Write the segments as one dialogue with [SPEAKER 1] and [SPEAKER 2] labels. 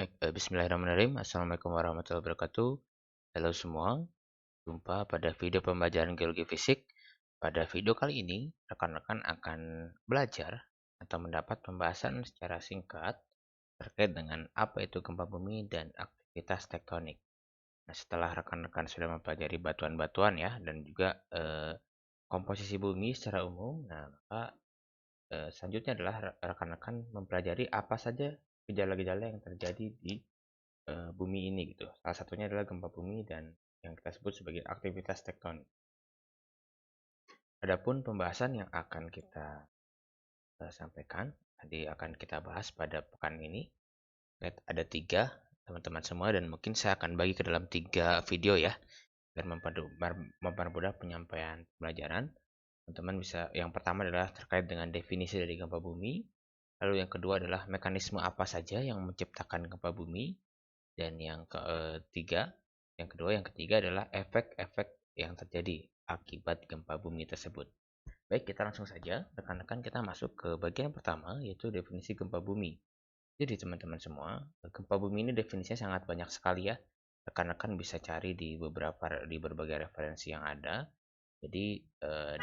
[SPEAKER 1] Baik, bismillahirrahmanirrahim. Assalamualaikum warahmatullahi wabarakatuh. Halo semua, jumpa pada video pembelajaran geologi fisik. Pada video kali ini, rekan-rekan akan belajar atau mendapat pembahasan secara singkat terkait dengan apa itu gempa bumi dan aktivitas tektonik. Nah, setelah rekan-rekan sudah mempelajari batuan-batuan ya, dan juga komposisi bumi secara umum, nah maka selanjutnya adalah rekan-rekan mempelajari apa saja gejala-gejala yang terjadi di bumi ini gitu. Salah satunya adalah gempa bumi dan yang kita sebut sebagai aktivitas tektonik. Adapun pembahasan yang akan kita sampaikan, tadi akan kita bahas pada pekan ini. Ada 3 teman-teman semua dan mungkin saya akan bagi ke dalam 3 video ya, biar mempermudah penyampaian pembelajaran. Teman-teman bisa, yang pertama adalah terkait dengan definisi dari gempa bumi. Lalu yang kedua adalah mekanisme apa saja yang menciptakan gempa bumi. Dan yang ketiga adalah efek-efek yang terjadi akibat gempa bumi tersebut. Baik, kita langsung saja, rekan-rekan, kita masuk ke bagian pertama, yaitu definisi gempa bumi. Jadi teman-teman semua, gempa bumi ini definisinya sangat banyak sekali ya. Rekan-rekan bisa cari di berbagai referensi yang ada. Jadi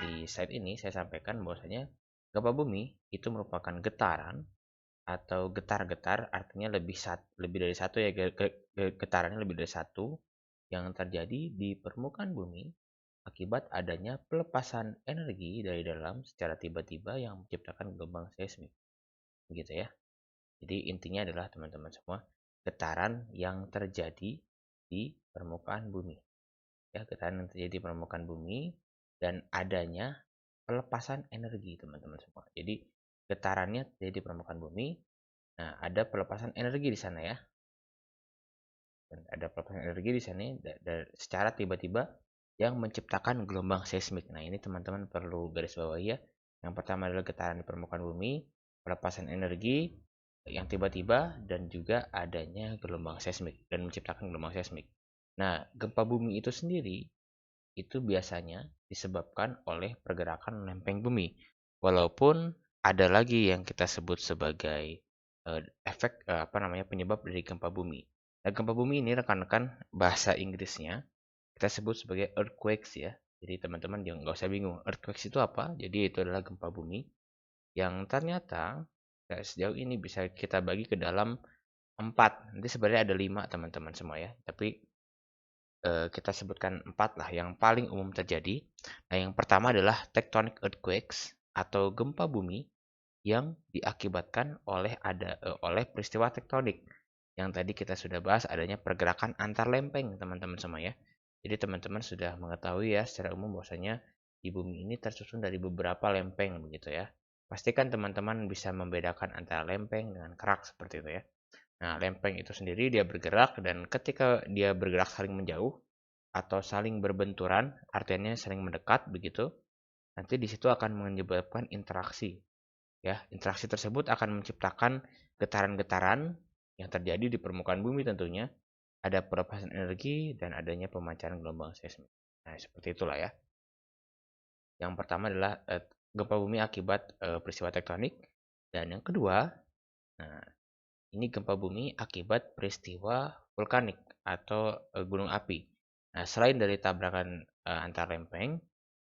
[SPEAKER 1] di slide ini saya sampaikan bahwasanya gempa bumi itu merupakan getaran atau getar-getar, artinya lebih dari satu ya, getarannya lebih dari satu yang terjadi di permukaan bumi akibat adanya pelepasan energi dari dalam secara tiba-tiba yang menciptakan gelombang seismik. Begitu ya. Jadi intinya adalah teman-teman semua, getaran yang terjadi di permukaan bumi. Ya, getaran yang terjadi di permukaan bumi dan adanya pelepasan energi, teman-teman semua. Jadi getarannya terjadi di permukaan bumi. Nah, ada pelepasan energi di sana ya. Dan ada pelepasan energi di sana secara tiba-tiba yang menciptakan gelombang seismik. Nah, ini teman-teman perlu garis bawahi ya. Yang pertama adalah getaran di permukaan bumi, pelepasan energi yang tiba-tiba, dan juga adanya gelombang seismik dan menciptakan gelombang seismik. Nah, gempa bumi itu sendiri itu biasanya disebabkan oleh pergerakan lempeng bumi. Walaupun ada lagi yang kita sebut sebagai penyebab dari gempa bumi. Nah, gempa bumi ini rekan-rekan bahasa Inggrisnya kita sebut sebagai earthquakes ya. Jadi teman-teman jangan nggak usah bingung. Earthquakes itu apa? Jadi itu adalah gempa bumi yang ternyata sejauh ini bisa kita bagi ke dalam 4. Nanti sebenarnya ada 5 teman-teman semua ya. Tapi kita sebutkan 4 lah yang paling umum terjadi. Nah, yang pertama adalah tectonic earthquakes atau gempa bumi yang diakibatkan oleh peristiwa tektonik. Yang tadi kita sudah bahas adanya pergerakan antar lempeng, teman-teman semua ya. Jadi teman-teman sudah mengetahui ya secara umum bahwasanya di bumi ini tersusun dari beberapa lempeng begitu ya. Pastikan teman-teman bisa membedakan antara lempeng dengan kerak seperti itu ya. Nah, lempeng itu sendiri dia bergerak dan ketika dia bergerak saling menjauh atau saling berbenturan, artinya saling mendekat begitu, nanti di situ akan menyebabkan interaksi. Ya, interaksi tersebut akan menciptakan getaran-getaran yang terjadi di permukaan bumi tentunya. Ada pelepasan energi dan adanya pemancaran gelombang seismik. Nah, seperti itulah ya. Yang pertama adalah gempa bumi akibat peristiwa tektonik. Dan yang kedua, nah, ini gempa bumi akibat peristiwa vulkanik atau gunung api. Nah, selain dari tabrakan antar lempeng,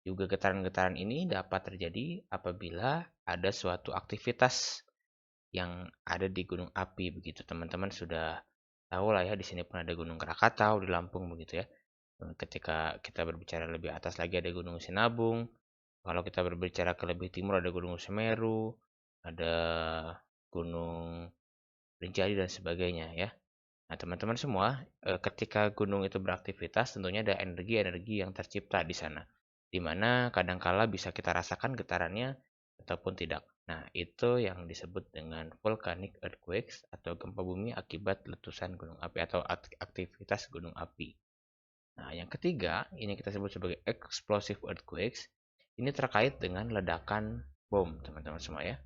[SPEAKER 1] juga getaran-getaran ini dapat terjadi apabila ada suatu aktivitas yang ada di gunung api begitu. Teman-teman sudah tahu lah ya, di sini pun ada Gunung Krakatau di Lampung begitu ya. Ketika kita berbicara lebih atas lagi ada Gunung Sinabung. Kalau kita berbicara ke lebih timur ada Gunung Semeru, ada Gunung Rinjani dan sebagainya ya. Nah, teman-teman semua, ketika gunung itu beraktivitas, tentunya ada energi-energi yang tercipta di sana, di mana kadangkala bisa kita rasakan getarannya ataupun tidak. Nah, itu yang disebut dengan volcanic earthquakes atau gempa bumi akibat letusan gunung api atau aktivitas gunung api. Nah, yang ketiga, ini kita sebut sebagai explosive earthquakes. Ini terkait dengan ledakan bom, teman-teman semua ya.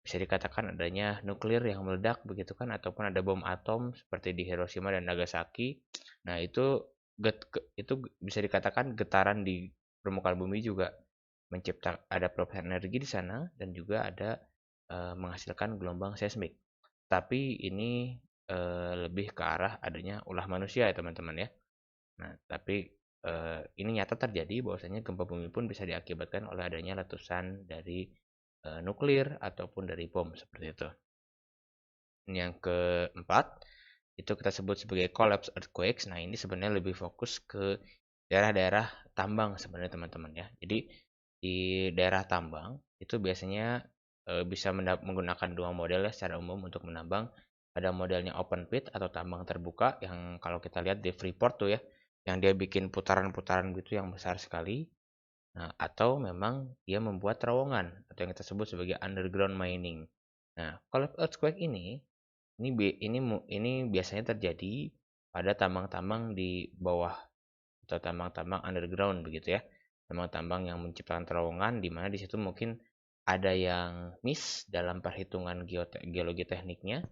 [SPEAKER 1] Bisa dikatakan adanya nuklir yang meledak begitu kan, ataupun ada bom atom seperti di Hiroshima dan Nagasaki. Nah, itu bisa dikatakan getaran di permukaan bumi juga menciptakan ada pelepasan energi di sana dan juga ada menghasilkan gelombang seismik. Tapi ini lebih ke arah adanya ulah manusia ya teman-teman ya. Nah, tapi ini nyata terjadi bahwasanya gempa bumi pun bisa diakibatkan oleh adanya letusan dari nuklir ataupun dari bom seperti itu. Yang keempat, itu kita sebut sebagai collapse earthquakes. Nah, ini sebenarnya lebih fokus ke daerah-daerah tambang sebenarnya teman-teman ya. Jadi di daerah tambang itu biasanya bisa menggunakan dua model ya secara umum untuk menambang. Ada modelnya open pit atau tambang terbuka yang kalau kita lihat di Freeport tuh ya, yang dia bikin putaran-putaran gitu yang besar sekali. Nah, atau memang dia membuat terowongan atau yang kita sebut sebagai underground mining. Nah, collapse earthquake ini biasanya terjadi pada tambang-tambang di bawah atau tambang-tambang underground begitu ya. Tambang-tambang yang menciptakan terowongan di mana di situ mungkin ada yang miss dalam perhitungan geologi tekniknya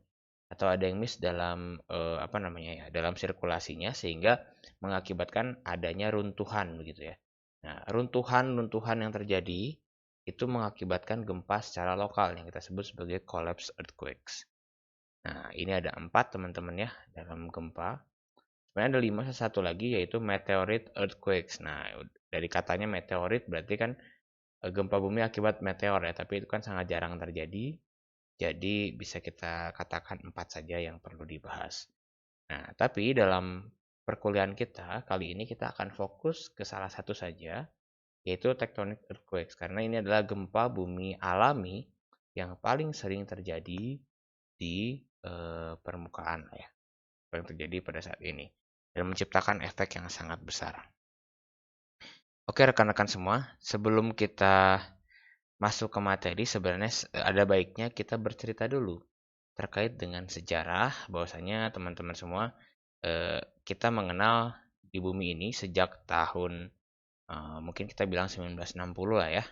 [SPEAKER 1] atau ada yang miss dalam apa namanya ya, dalam sirkulasinya sehingga mengakibatkan adanya runtuhan begitu ya. Nah, runtuhan-runtuhan yang terjadi itu mengakibatkan gempa secara lokal yang kita sebut sebagai collapse earthquakes. Nah, ini ada 4 teman-teman ya dalam gempa. Sebenarnya ada 5, satu lagi yaitu meteorite earthquakes. Nah, dari katanya meteorit berarti kan gempa bumi akibat meteor ya, tapi itu kan sangat jarang terjadi. Jadi bisa kita katakan 4 saja yang perlu dibahas. Nah, tapi dalam perkuliahan kita kali ini kita akan fokus ke salah satu saja, yaitu tectonic earthquakes. Karena ini adalah gempa bumi alami yang paling sering terjadi di permukaan ya, yang terjadi pada saat ini dan menciptakan efek yang sangat besar. Oke rekan-rekan semua, sebelum kita masuk ke materi sebenarnya ada baiknya kita bercerita dulu terkait dengan sejarah bahwasanya teman-teman semua kita mengenal di bumi ini sejak tahun mungkin kita bilang 1960 lah ya.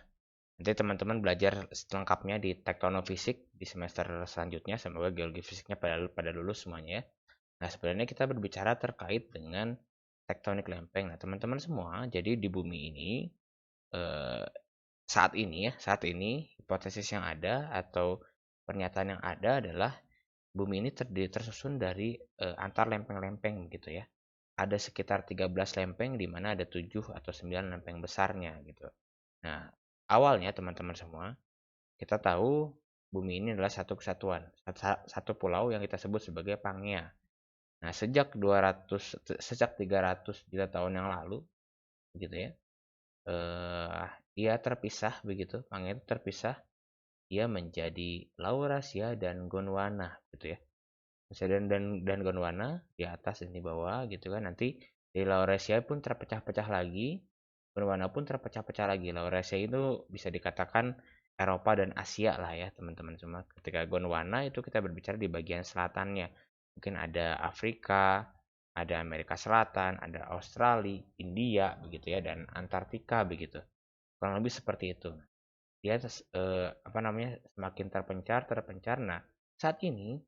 [SPEAKER 1] Nanti teman-teman belajar selengkapnya di tektonofisik di semester selanjutnya, semoga geologi fisiknya pada lulus semuanya ya. Nah, sebenarnya kita berbicara terkait dengan tektonik lempeng. Nah, teman-teman semua, jadi di bumi ini eh, saat ini hipotesis yang ada atau pernyataan yang ada adalah bumi ini tersusun dari antar lempeng-lempeng gitu ya. Ada sekitar 13 lempeng di mana ada 7 atau 9 lempeng besarnya gitu. Nah, awalnya teman-teman semua, kita tahu bumi ini adalah satu kesatuan, satu pulau yang kita sebut sebagai Pangea. Nah, sejak 300 juta tahun yang lalu gitu ya. Dia terpisah begitu, Pangea itu terpisah, dia menjadi Laurasia dan Gondwana gitu ya. Dan Gondwana di atas dan di bawah gitu kan. Nanti di Laurasia pun terpecah-pecah lagi, Gondwana pun terpecah-pecah lagi. Laurasia itu bisa dikatakan Eropa dan Asia lah ya teman-teman semua. Ketika Gondwana itu kita berbicara di bagian selatannya. Mungkin ada Afrika, ada Amerika Selatan, ada Australia, India begitu ya dan Antartika begitu. Kurang lebih seperti itu. Dia apa namanya semakin terpencar. Nah, saat ini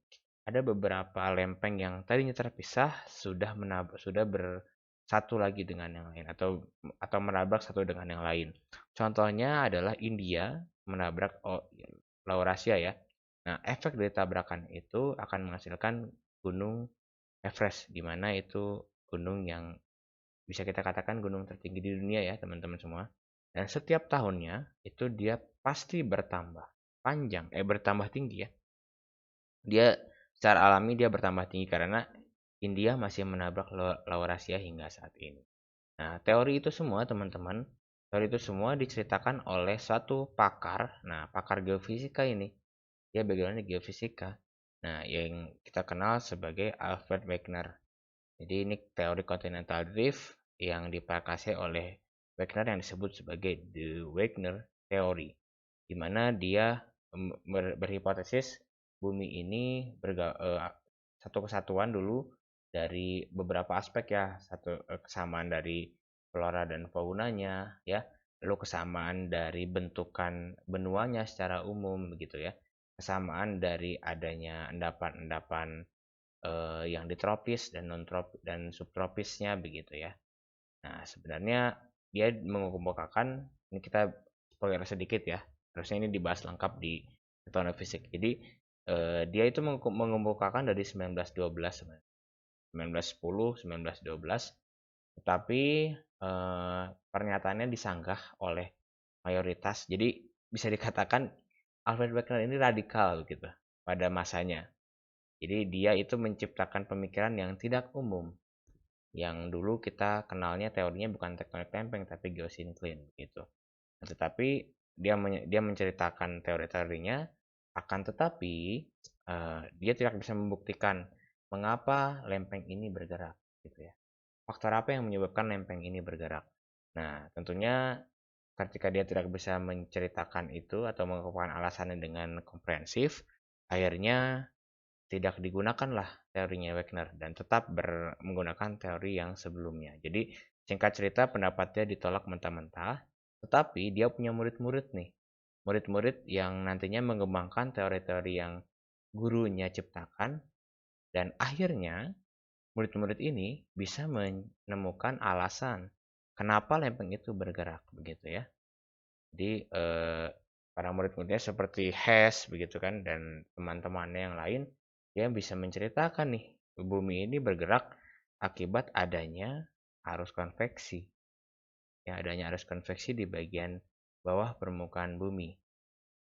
[SPEAKER 1] ada beberapa lempeng yang tadinya terpisah sudah bersatu lagi dengan yang lain atau menabrak satu dengan yang lain. Contohnya adalah India menabrak Laurasia ya. Nah, efek dari tabrakan itu akan menghasilkan gunung Everest di mana itu gunung yang bisa kita katakan gunung tertinggi di dunia ya, teman-teman semua. Dan setiap tahunnya itu dia pasti bertambah tinggi ya. Dia secara alami dia bertambah tinggi karena India masih menabrak Laurasia hingga saat ini. Nah, teori itu semua teman-teman, teori itu semua diceritakan oleh satu pakar. Nah, pakar geofisika ini. Dia backgroundnya geofisika. Nah, yang kita kenal sebagai Alfred Wegener. Jadi ini teori continental drift yang diprakarsai oleh Wegener yang disebut sebagai the Wegener Theory, di mana dia berhipotesis bumi ini satu kesatuan dulu dari beberapa aspek ya, satu kesamaan dari flora dan faunanya ya, lalu kesamaan dari bentukan benuanya secara umum begitu ya, kesamaan dari adanya endapan-endapan yang di tropis dan non tropis dan subtropisnya begitu ya. Nah, sebenarnya dia mengemukakan ini kita spoiler sedikit ya. Harusnya ini dibahas lengkap di tektonik fisik. Jadi Dia itu mengemukakan dari 1912, 1910, 1912, tetapi pernyataannya disanggah oleh mayoritas. Jadi bisa dikatakan Alfred Wegener ini radikal gitu pada masanya. Jadi dia itu menciptakan pemikiran yang tidak umum. Yang dulu kita kenalnya teorinya bukan tektonik lempeng tapi geosinkline gitu. Nah, tetapi dia menceritakan teori-teorinya, akan tetapi dia tidak bisa membuktikan mengapa lempeng ini bergerak gitu ya. Faktor apa yang menyebabkan lempeng ini bergerak? Nah, tentunya ketika dia tidak bisa menceritakan itu atau mengungkapkan alasannya dengan komprehensif, akhirnya tidak digunakanlah teorinya Wegner dan tetap menggunakan teori yang sebelumnya. Jadi singkat cerita pendapatnya ditolak mentah-mentah, tetapi dia punya murid-murid nih. Murid-murid yang nantinya mengembangkan teori-teori yang gurunya ciptakan dan akhirnya murid-murid ini bisa menemukan alasan kenapa lempeng itu bergerak begitu ya. Jadi para murid-muridnya seperti Hess begitu kan dan teman-temannya yang lain dia bisa menceritakan nih bumi ini bergerak akibat adanya arus konveksi. Ya, adanya arus konveksi di bagian bawah permukaan bumi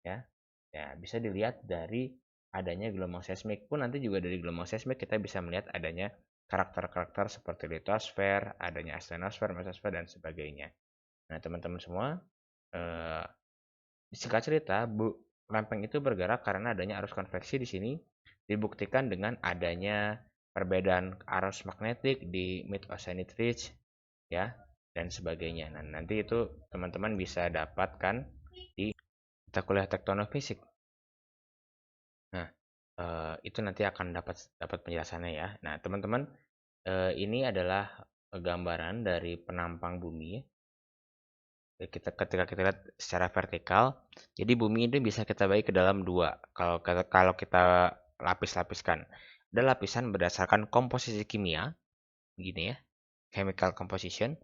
[SPEAKER 1] ya. Ya, bisa dilihat dari adanya gelombang seismik pun nanti juga dari gelombang seismik kita bisa melihat adanya karakter-karakter seperti litosfer, adanya astenosfer, mesosfer dan sebagainya. Nah, teman-teman semua, eh, singkat cerita, lempeng itu bergerak karena adanya arus konveksi di sini dibuktikan dengan adanya perbedaan arus magnetik di mid oceanic ridge ya dan sebagainya. Nah, nanti itu teman-teman bisa dapatkan di mata kuliah tektonofisik. Nah, itu nanti akan dapat penjelasannya ya. Nah, teman-teman, ini adalah gambaran dari penampang bumi ya. Ketika kita lihat secara vertikal, jadi bumi ini bisa kita bagi ke dalam dua. Kalau kita lapis-lapiskan, ada lapisan berdasarkan komposisi kimia, gini ya, chemical composition,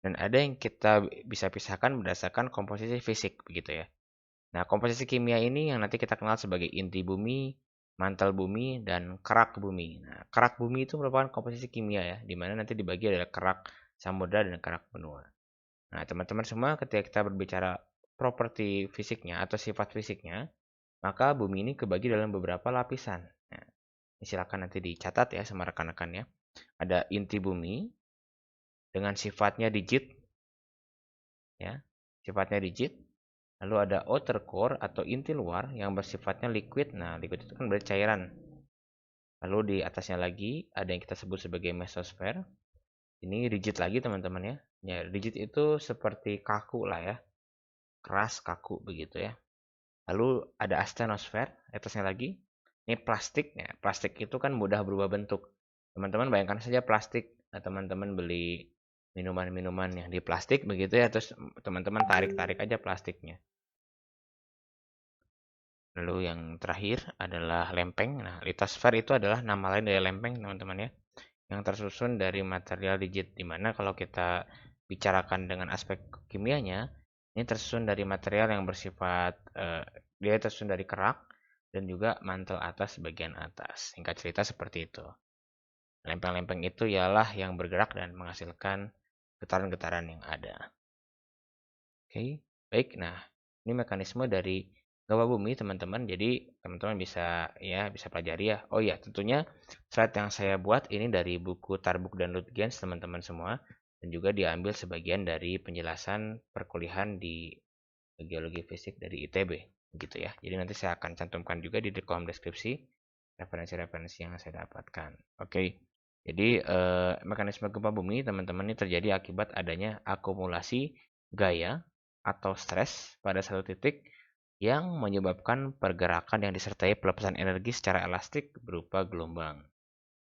[SPEAKER 1] dan ada yang kita bisa pisahkan berdasarkan komposisi fisik, begitu ya. Nah, komposisi kimia ini yang nanti kita kenal sebagai inti bumi, mantel bumi, dan kerak bumi. Nah, kerak bumi itu merupakan komposisi kimia ya, di mana nanti dibagi adalah kerak samudra dan kerak benua. Nah, teman-teman semua ketika kita berbicara properti fisiknya atau sifat fisiknya, maka bumi ini kebagi dalam beberapa lapisan. Nah, silakan nanti dicatat ya sama rekan-rekannya. Ada inti bumi dengan sifatnya digit, ya, sifatnya digit. Lalu ada outer core atau inti luar yang bersifatnya liquid. Nah, liquid itu kan berarti cairan. Lalu di atasnya lagi ada yang kita sebut sebagai mesosfer. Ini rigid lagi teman-teman ya. Ya, rigid itu seperti kaku lah ya. Keras, kaku begitu ya. Lalu ada astenosfer, atasnya lagi. Ini plastik ya. Plastik itu kan mudah berubah bentuk. Teman-teman bayangkan saja plastik. Nah, teman-teman beli minuman-minuman yang di plastik begitu ya. Terus teman-teman tarik-tarik aja plastiknya. Lalu yang terakhir adalah lempeng. Nah, litosfer itu adalah nama lain dari lempeng, teman-teman ya. Yang tersusun dari material rigid. Dimana kalau kita bicarakan dengan aspek kimianya, ini tersusun dari material yang bersifat, dia tersusun dari kerak dan juga mantel atas bagian atas. Singkat cerita seperti itu. Lempeng-lempeng itu ialah yang bergerak dan menghasilkan getaran-getaran yang ada. Oke, baik. Nah, ini mekanisme dari gempa bumi, teman-teman. Jadi, teman-teman bisa pelajari ya. Oh iya, tentunya slide yang saya buat ini dari buku Tarbuk dan Lutgens, teman-teman semua, dan juga diambil sebagian dari penjelasan perkuliahan di geologi fisik dari ITB, gitu ya. Jadi nanti saya akan cantumkan juga di kolom deskripsi referensi-referensi yang saya dapatkan. Oke. Jadi, mekanisme gempa bumi, teman-teman, ini terjadi akibat adanya akumulasi gaya atau stres pada satu titik yang menyebabkan pergerakan yang disertai pelepasan energi secara elastik berupa gelombang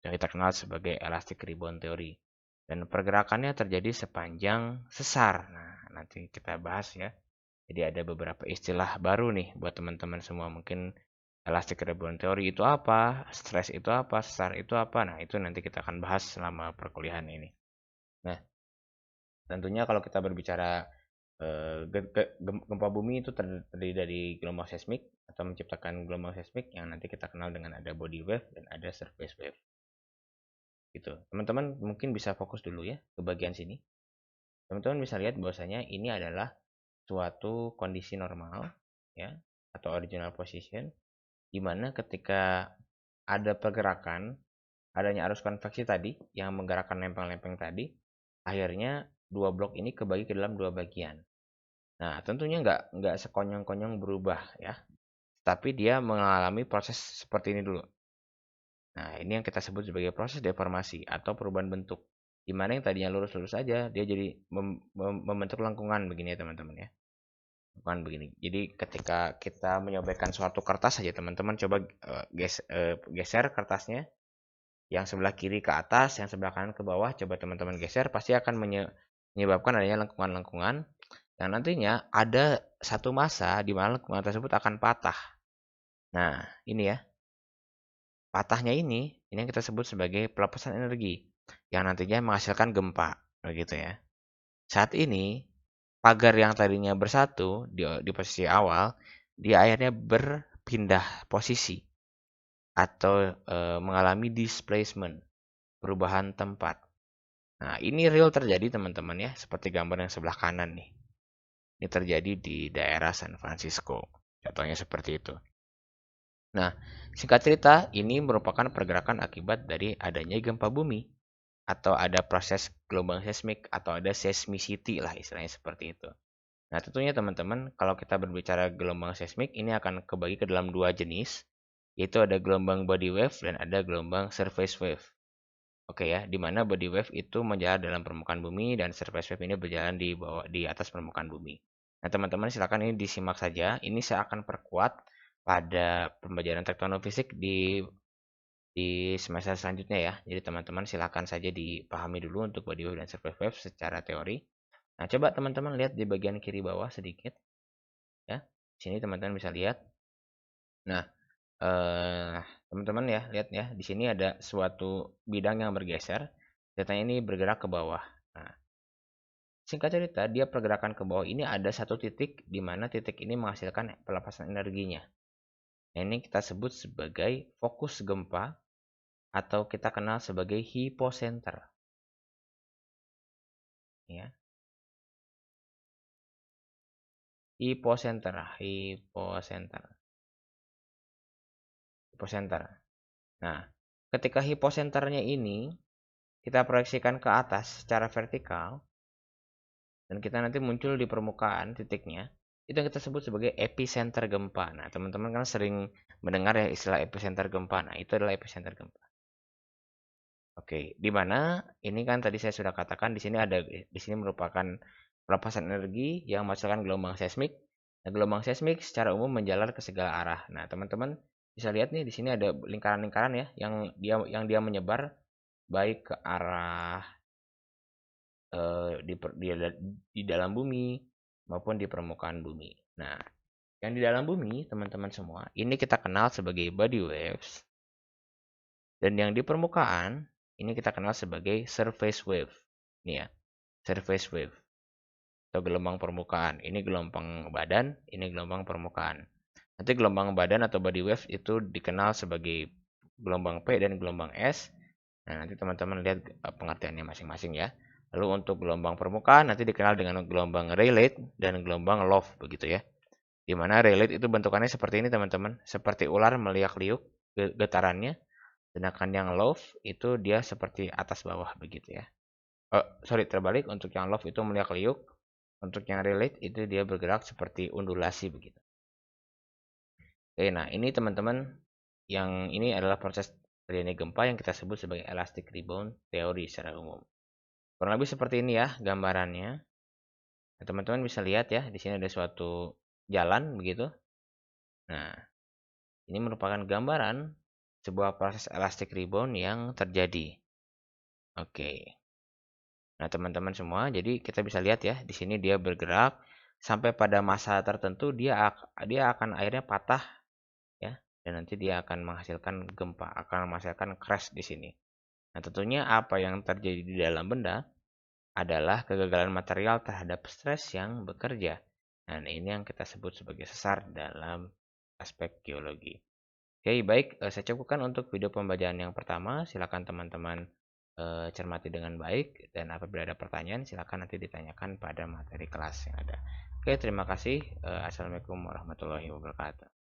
[SPEAKER 1] yang kita kenal sebagai elastic rebound theory. Dan pergerakannya terjadi sepanjang sesar. Nah, nanti kita bahas ya. Jadi ada beberapa istilah baru nih buat teman-teman semua. Mungkin elastic rebound theory itu apa, stres itu apa, sesar itu apa. Nah, itu nanti kita akan bahas selama perkuliahan ini. Nah, tentunya kalau kita berbicara Gempa bumi itu terdiri dari gelombang seismik atau menciptakan gelombang seismik yang nanti kita kenal dengan ada body wave dan ada surface wave. Gitu. Teman-teman mungkin bisa fokus dulu ya ke bagian sini. Teman-teman bisa lihat bahwasanya ini adalah suatu kondisi normal ya atau original position di mana ketika ada pergerakan, adanya arus konveksi tadi yang menggerakkan lempeng-lempeng tadi, akhirnya dua blok ini kebagi ke dalam dua bagian. Nah, tentunya nggak sekonyong-konyong berubah ya, tapi dia mengalami proses seperti ini dulu. Nah, ini yang kita sebut sebagai proses deformasi atau perubahan bentuk. Di mana yang tadinya lurus-lurus saja, dia jadi membentuk lengkungan begini ya teman-teman ya. Lengkungan begini. Jadi ketika kita menyobekkan suatu kertas saja teman-teman coba geser kertasnya. Yang sebelah kiri ke atas, yang sebelah kanan ke bawah, coba teman-teman geser, pasti akan menyebabkan adanya lengkungan-lengkungan yang nantinya ada satu masa di mana lengkungan tersebut akan patah. Nah, ini ya. Patahnya ini yang kita sebut sebagai pelepasan energi yang nantinya menghasilkan gempa, begitu ya. Saat ini pagar yang tadinya bersatu di posisi awal, dia akhirnya berpindah posisi atau mengalami displacement, perubahan tempat. Nah, ini real terjadi teman-teman ya, seperti gambar yang sebelah kanan nih. Ini terjadi di daerah San Francisco. Contohnya seperti itu. Nah, singkat cerita, ini merupakan pergerakan akibat dari adanya gempa bumi atau ada proses gelombang seismik atau ada seismicity lah istilahnya seperti itu. Nah, tentunya teman-teman, kalau kita berbicara gelombang seismik, ini akan kebagi ke dalam dua jenis, yaitu ada gelombang body wave dan ada gelombang surface wave. Oke ya, di mana body wave itu menjalar dalam permukaan bumi dan surface wave ini berjalan di bawah di atas permukaan bumi. Nah, teman-teman silakan ini disimak saja. Ini saya akan perkuat pada pembelajaran tektonofisik di semester selanjutnya ya. Jadi teman-teman silakan saja dipahami dulu untuk body wave dan surface wave secara teori. Nah, coba teman-teman lihat di bagian kiri bawah sedikit ya. Sini teman-teman bisa lihat. Nah, teman-teman ya, lihat ya, di sini ada suatu bidang yang bergeser. Datanya ini bergerak ke bawah. Nah, singkat cerita, dia pergerakan ke bawah ini ada satu titik di mana titik ini menghasilkan pelepasan energinya. Nah, ini kita sebut sebagai fokus gempa atau kita kenal sebagai hypocenter. Ya, hypocenter, hypocenter, hypocenter. Nah, ketika hypocenternya ini kita proyeksikan ke atas secara vertikal dan kita nanti muncul di permukaan titiknya, itu yang kita sebut sebagai epicenter gempa. Nah, teman-teman kan sering mendengar ya istilah epicenter gempa. Nah, itu adalah epicenter gempa. Oke, di mana ini kan tadi saya sudah katakan di sini merupakan pelepasan energi yang menghasilkan gelombang seismik. Nah, gelombang seismik secara umum menjalar ke segala arah. Nah, teman-teman bisa lihat nih di sini ada lingkaran-lingkaran ya yang dia menyebar baik ke arah di dalam bumi maupun di permukaan bumi. Nah, yang di dalam bumi, teman-teman semua, ini kita kenal sebagai body waves. Dan yang di permukaan, ini kita kenal sebagai surface wave. Ini ya, surface wave. Atau gelombang permukaan. Ini gelombang badan, ini gelombang permukaan. Nanti gelombang badan atau body wave itu dikenal sebagai gelombang P dan gelombang S. Nah, nanti teman-teman lihat pengertiannya masing-masing ya. Lalu untuk gelombang permukaan nanti dikenal dengan gelombang Rayleigh dan gelombang Loove begitu ya. Di mana Rayleigh itu bentukannya seperti ini teman-teman, seperti ular meliak-liuk getarannya. Sedangkan yang Loove itu dia seperti atas bawah begitu ya. Sorry terbalik, untuk yang Loove itu meliak-liuk, untuk yang Rayleigh itu dia bergerak seperti undulasi begitu. Oke, nah ini teman-teman, yang ini adalah proses terjadinya gempa yang kita sebut sebagai elastic rebound theory secara umum. Kurang lebih seperti ini ya gambarannya. Nah, teman-teman bisa lihat ya, di sini ada suatu jalan begitu. Nah, ini merupakan gambaran sebuah proses elastic rebound yang terjadi. Oke. Nah, teman-teman semua, jadi kita bisa lihat ya, di sini dia bergerak sampai pada masa tertentu dia akan akhirnya patah ya, dan nanti dia akan menghasilkan gempa, akan menghasilkan crash di sini. Nah, tentunya apa yang terjadi di dalam benda adalah kegagalan material terhadap stres yang bekerja. Nah, ini yang kita sebut sebagai sesar dalam aspek geologi. Oke, baik, saya cukupkan untuk video pembelajaran yang pertama. Silakan teman-teman cermati dengan baik, dan apabila ada pertanyaan silakan nanti ditanyakan pada materi kelas yang ada. Oke, terima kasih. Assalamualaikum warahmatullahi wabarakatuh.